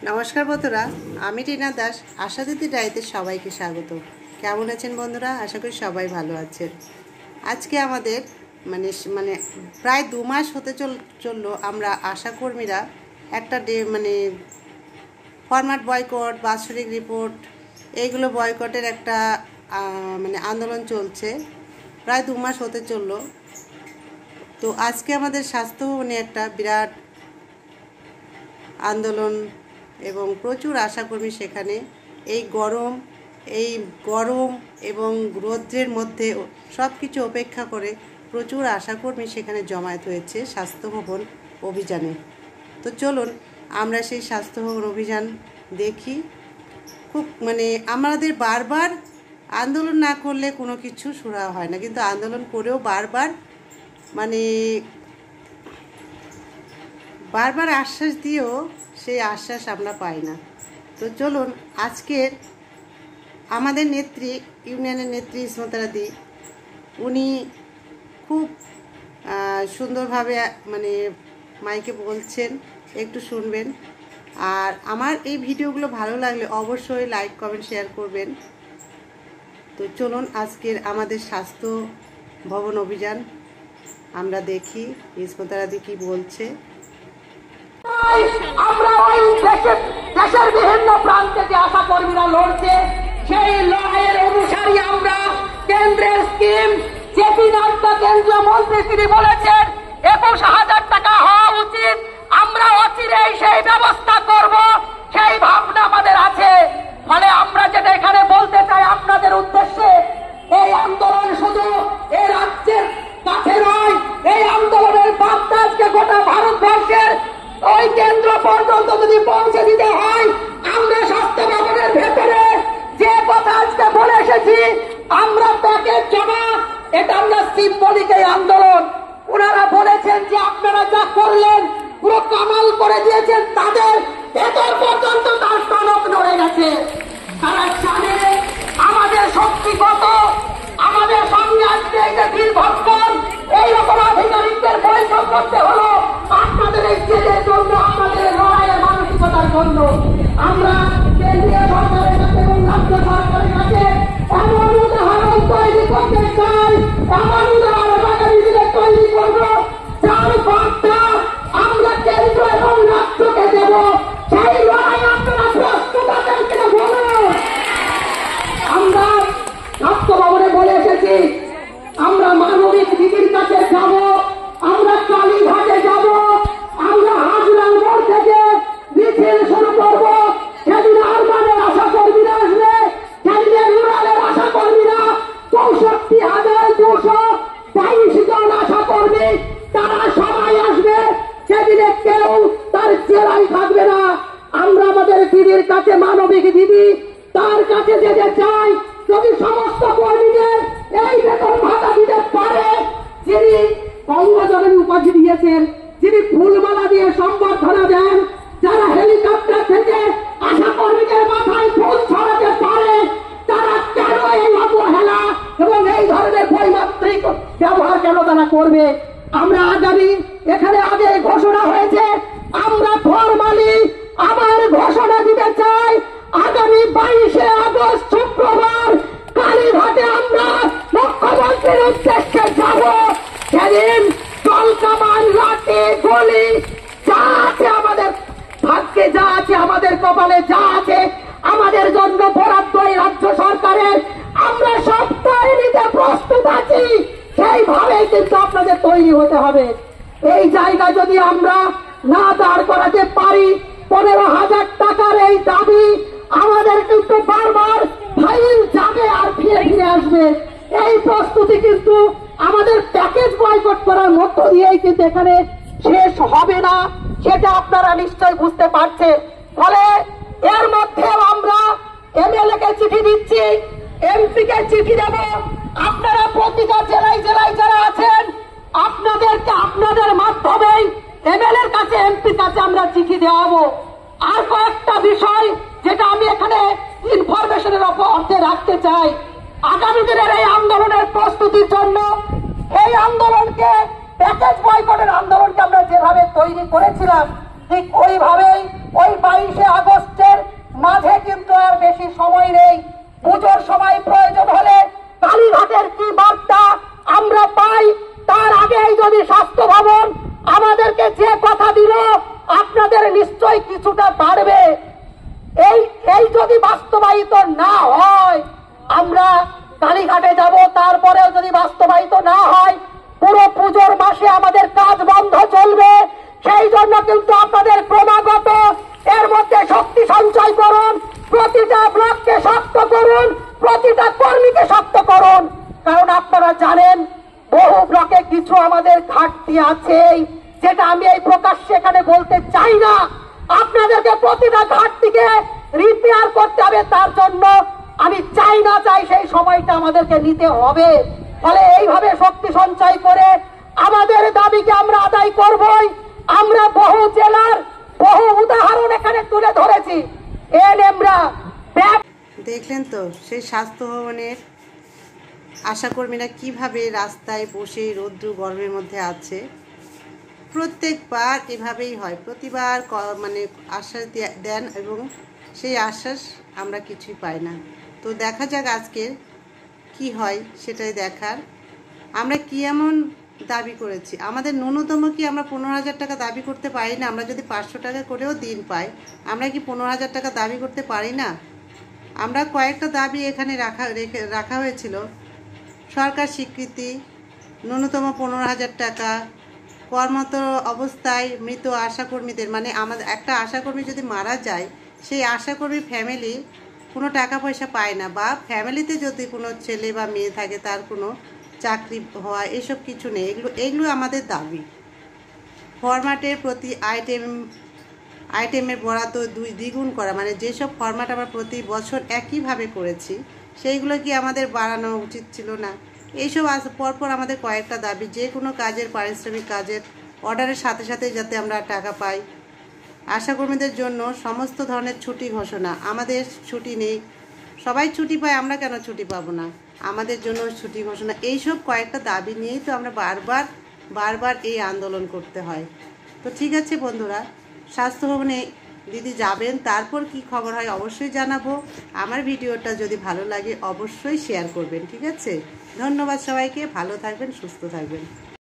নমস্কার বন্ধুরা, আমি টিনা দাস আশাদিদি ডায়েরিতে সবাইকে স্বাগত। কেমন আছেন বন্ধুরা? আশা করি সবাই ভালো আছেন। আজকে আমাদের মানে প্রায় 2 মাস হতে চললো আমরা আশাকর্মীরা একটা ফরম্যাট বয়কট, বাৎসরিক রিপোর্ট, এইগুলো বয়কটের একটা আন্দোলন চলছে। প্রায় 2 মাস হতে চললো। তো আজকে আমাদের স্বাস্থ্য ভবনে একটা বিরাট আন্দোলন এবং প্রচুর আশাকর্মী সেখানে এই গরম এবং রৌদ্রের মধ্যে সব কিছু উপেক্ষা করে প্রচুর আশাকর্মী সেখানে জমায়েত হয়েছে স্বাস্থ্য ভবন অভিযানে। তো চলুন আমরা সেই স্বাস্থ্য ভবন অভিযান দেখি। খুব আমাদের বারবার আন্দোলন না করলে কোনো কিছু শুরু হয় না, কিন্তু আন্দোলন করেও বারবার আশ্বাস দিয়েও সেই আশ্বাস আমরা পাই না। তো চলুন আজকের আমাদের নেত্রী, ইউনিয়নের নেত্রী স্মতারাদি, উনি খুব সুন্দরভাবে মাইকে বলছেন, একটু শুনবেন। আর আমার এই ভিডিওগুলো ভালো লাগলে অবশ্যই লাইক, কমেন্ট, শেয়ার করবেন। তো চলুন আজকের আমাদের স্বাস্থ্য ভবন অভিযান আমরা দেখি স্মতারাদি কি বলছে। আমরা ওই দেশের বিভিন্ন প্রান্তে যে আশা কর্মীরা লড়ছে, সেই লড়াইয়ের অনুসারী আমরা কেন্দ্রের স্কিম, জেপি নাড্ডা কেন্দ্রীয় মন্ত্রী তিনি বলেছেন 21,000 টাকা হওয়া উচিত। আমরা অচিরেই সেই ব্যবস্থা করব, সেই ভাবনা আমাদের আছে। ফলে আমরা যেটা এখানে বলতে চাই আপনাদের উদ্দেশ্যে, এই আন্দোলন শুধু এই রাজ্যের কাছে নয়, এই আন্দোলনের বার্তা আজকে গোটা ভারতবর্ষের ওই কেন্দ্র পর্যন্ত যদি পৌঁছে দিতে হয়, আমরা স্বাস্থ্য ভবনের ভেতরে যে কথা আজকে বলে এসেছি, আমরা প্যাকেজ জমা, এটা আমরা সিম্বলিক এই আন্দোলন। ওনারা বলেছেন যে আপনারা যা করলেন পুরো কামাল করে দিয়েছেন, তাদের ভেতর পর্যন্ত তার টনক নড়ে গেছে। তারা জানে আমাদের শক্তি কত, আমাদের সঙ্গে আজকে এই যে দীর্ঘক্ষণ এইরকম আধিকারিকদের পরিশ্রম করতে হলো আপনাদের এই জেলের জন্য, আপনাদের লড়াইয়ের মানসিকতার জন্য। আমরা কেন্দ্রীয় সরকারের কাছে এবং রাজ্য সরকারের কাছে এমন উদাহরণ তৈরি করতে চাই, এমন উদাহরণ আগামী দিনে তৈরি করব, যার বার্তা আমরা কেন্দ্র এবং রাজ্যকে দেব। সেই লড়াই আপনারা প্রস্তুত আছেন কিনা বলুন। আমরা স্বাস্থ্য ভবনে বলে এসেছি, আমরা মানবিক দিদির কাছে যাব, আমরা কালীঘাটে যাব, আমরা হাজরাং মোড় থেকে মিছিল শুরু করব। সেদিন আরবানের আশা কর্মীরা আসবে, সেদিন রুরালের আশা কর্মীরা 64,222 জন আশা কর্মী, তারা সবাই আসবে। সেদিনে কেউ তার জেলায় থাকবে না। আমরা আমাদের দিদির কাছে, মানবিক দিদি, তার কাছে যেতে চাই। যদি সমস্ত কর্মীদের এই বেতন ভাতা দিতে পারে, যিনি বঙ্গজননী উপাধি দিয়েছেন, যিনি ফুলমালা দিয়ে সম্বর্ধনা দেন, যারা হেলিকপ্টার থেকে আশা কর্মীদের মাথায় ফুল ছড়াতে পারে, তারা কেন এই অবহেলা এবং এই ধরনের বৈমাত্রিক ব্যবহার কেন তারা করবে? আমরা আগামী, এখানে আগে ঘোষণা হয়েছে, আমরা ফরমালি আবার ঘোষণা দিতে চাই, আগামী 22শে আগস্ট শুক্রবার কালীঘাটে আমরা মুখ্যমন্ত্রীর উদ্দেশ্যে যাব। সেদিন জলকামান, লাঠি, গুলি যা আছে আমাদের ভাগ্যে, যা আছে আমাদের কপালে, যা আছে আমাদের জন্য বরাদ্দ এই রাজ্য সরকারের, আমরা সবটাই নিতে প্রস্তুত আছি। সেইভাবেই কিন্তু আপনাদের তৈরি হতে হবে। এই জায়গা যদি আমরা না দাঁড় করাতে পারি, 15,000 টাকার এই দাবি আমাদের কিন্তু বারবার ফাইল যাবে আর ফিরে ফিরে আসবে। এই প্রস্তুতি কিন্তু আমাদের প্যাকেজ বয়কট করার মধ্য দিয়েই কিন্তু এখানে শেষ হবে না, সেটা আপনারা নিশ্চয়ই বুঝতে পারছেন। ফলে এর মধ্যেও আমরা এমএলএ কে চিঠি দিচ্ছি, এমপি কে চিঠি দেব। আপনারা প্রতিটা জেলায় জেলায় যারা আছেন, আপনাদেরকে আপনাদের মাধ্যমেই এমএলএ এর কাছে, এমপির কাছে আমরা চিঠি দেওয়াবো। আর কয়েকটা বিষয় যেটা আমি এখানে ইনফরমেশনের অর্থে রাখতে চাই। আগামী দিনের এই আন্দোলনের প্রস্তুতির জন্য, এই আন্দোলনকে, প্যাকেজ বয়কটের আন্দোলনকে আমরা যেভাবে তৈরি করেছিলাম, ঠিক ওইভাবেই ওই 22শে আগস্ট হয় কিছুটা বাড়বে। এই এই যদি বাস্তবায়িত না হয় আমরা কালীঘাটে যাব, তারপরেও যদি বাস্তবায়িত না হয় পুরো পুজোর মাসে আমাদের কাজ বন্ধ চলবে। সেই জন্য কিন্তু আপনাদের ক্রমাগত এর মধ্যে শক্তি সঞ্চয় করুন, প্রতিটা ব্লককে শক্ত করুন, প্রতিটা কর্মীকে শক্ত করুন। কারণ আপনারা জানেন বহু ব্লকে কিছু আমাদের ঘাটতি আছে, যেটা আমি এই প্রকাশ্যে এখানে বলতে চাই না। আপনাদেরকে প্রতিটা ঘাটতিকে রিপেয়ার করতে হবে, তার জন্য আমি চাই না চাই সেই সময়টা আমাদেরকে নিতে হবে। ফলে এইভাবে শক্তি সঞ্চয় করে আমাদের দাবিকে আমরা আদায় করবই। আমরা বহু জেলার বহু উদাহরণ এখানে তুলে ধরেছি। এনএমরা দেখলেন তো সেই স্বাস্থ্য ভবনের আশাকর্মীরা কিভাবে রাস্তায় বসে রৌদ্র গরমের মধ্যে আছে। প্রত্যেকবার এভাবেই হয়, প্রতিবার মানে আশ্বাস দেন এবং সেই আশ্বাস আমরা কিছুই পাই না। তো দেখা যাক আজকে কি হয়, সেটাই দেখার। আমরা কি এমন দাবি করেছি? আমাদের ন্যূনতম কি আমরা 15,000 টাকা দাবি করতে পারি না? আমরা যদি 500 টাকা করেও দিন পাই, আমরা কি 15,000 টাকা দাবি করতে পারি না? আমরা কয়েকটা দাবি এখানে রাখা হয়েছিল। সরকার স্বীকৃতি, ন্যূনতম 15,000 টাকা, কর্মরত অবস্থায় মৃত আশাকর্মীদের, মানে আমাদের একটা আশাকর্মী যদি মারা যায় সেই আশাকর্মীর ফ্যামিলি কোনো টাকা পয়সা পায় না, বা ফ্যামিলিতে যদি কোনো ছেলে বা মেয়ে থাকে তার কোনো চাকরি হওয়া, এসব কিছু নেই। এগুলো আমাদের দাবি। ফরম্যাটের প্রতি আইটেমের বরাদ্দ দ্বিগুণ করা, মানে যেসব ফরম্যাট আমরা প্রতি বছর একইভাবে করেছি সেইগুলো কি আমাদের বাড়ানো উচিত ছিল না? এইসব পরপর আমাদের কয়েকটা দাবি। যে কোনো কাজের পারিশ্রমিক কাজের অর্ডারের সাথে সাথে যাতে আমরা টাকা পাই। আশাকর্মীদের জন্য সমস্ত ধরনের ছুটি ঘোষণা। আমাদের ছুটি নেই, সবাই ছুটি পায়, আমরা কেন ছুটি পাবো না? আমাদের জন্য ছুটি ঘোষণা। এইসব কয়েকটা দাবি নিয়েই তো আমরা বারবার এই আন্দোলন করতে হয়। তো ঠিক আছে বন্ধুরা, স্বাস্থ্য ভবনে দিদি যাবেন, তারপর কি খবর হয় অবশ্যই জানাবো। আমার ভিডিওটা যদি ভালো লাগে অবশ্যই শেয়ার করবেন, ঠিক আছে? ধন্যবাদ সবাইকে, ভালো থাকবেন, সুস্থ থাকবেন।